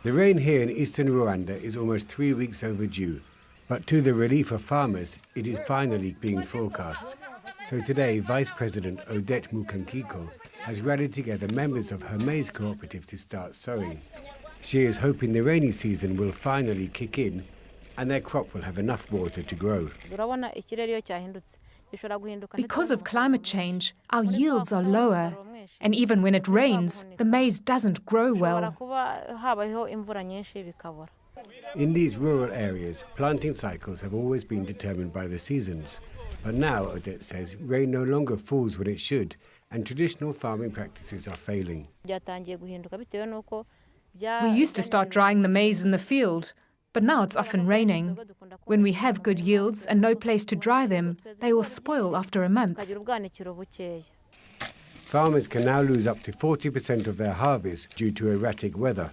The rain here in eastern Rwanda is almost 3 weeks overdue, but to the relief of farmers, it is finally being forecast. So today, Vice President Odette Mukankiko has rallied together members of her maize cooperative to start sowing. She is hoping the rainy season will finally kick in and their crop will have enough water to grow. Because of climate change, our yields are lower, and even when it rains, the maize doesn't grow well. In these rural areas, planting cycles have always been determined by the seasons. But now, Odette says, rain no longer falls when it should, and traditional farming practices are failing. We used to start drying the maize in the field, but now it's often raining. When we have good yields and no place to dry them, they will spoil after a month. Farmers can now lose up to 40% of their harvest due to erratic weather.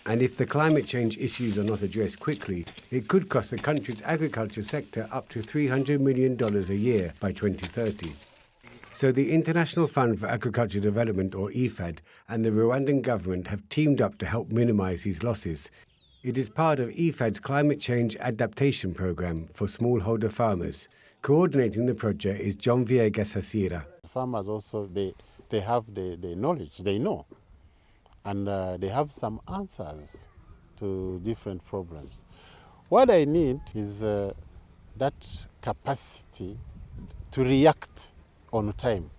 And if the climate change issues are not addressed quickly, it could cost the country's agriculture sector up to $300 million a year by 2030. So the International Fund for Agriculture Development, or IFAD, and the Rwandan government have teamed up to help minimize these losses. It is part of IFAD's Climate Change Adaptation Program for smallholder farmers. Coordinating the project is John Viegas Hasira. Farmers also, they have the knowledge, they know, and they have some answers to different problems. What I need is that capacity to react on time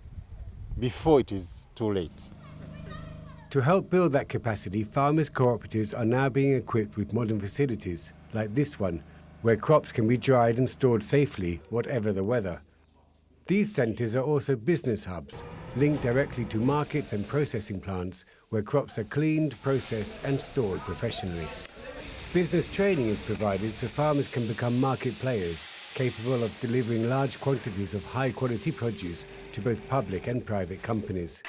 before it is too late. To help build that capacity, farmers' cooperatives are now being equipped with modern facilities, like this one, where crops can be dried and stored safely, whatever the weather. These centres are also business hubs, linked directly to markets and processing plants, where crops are cleaned, processed and stored professionally. Business training is provided so farmers can become market players, capable of delivering large quantities of high-quality produce to both public and private companies.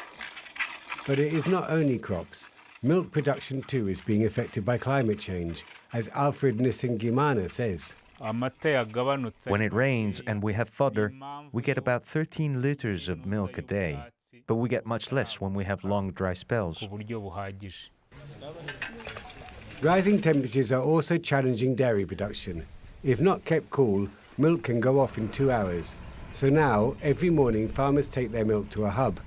But it is not only crops. Milk production too is being affected by climate change, as Alfred Nisingimana says. When it rains and we have fodder, we get about 13 liters of milk a day, but we get much less when we have long dry spells. Rising temperatures are also challenging dairy production. If not kept cool, milk can go off in 2 hours. So now, every morning, farmers take their milk to a hub,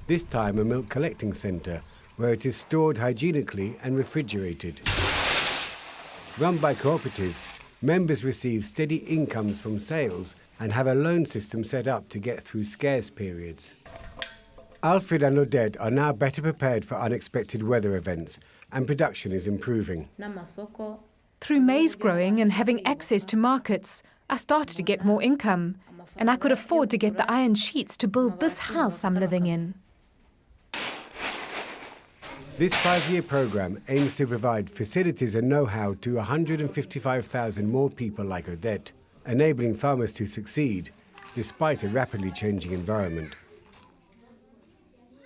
this time a milk collecting centre, where it is stored hygienically and refrigerated. Run by cooperatives, members receive steady incomes from sales and have a loan system set up to get through scarce periods. Alfred and Odette are now better prepared for unexpected weather events, and production is improving. Through maize growing and having access to markets, I started to get more income, and I could afford to get the iron sheets to build this house I'm living in. This 5-year programme aims to provide facilities and know-how to 155,000 more people like Odette, enabling farmers to succeed, despite a rapidly changing environment.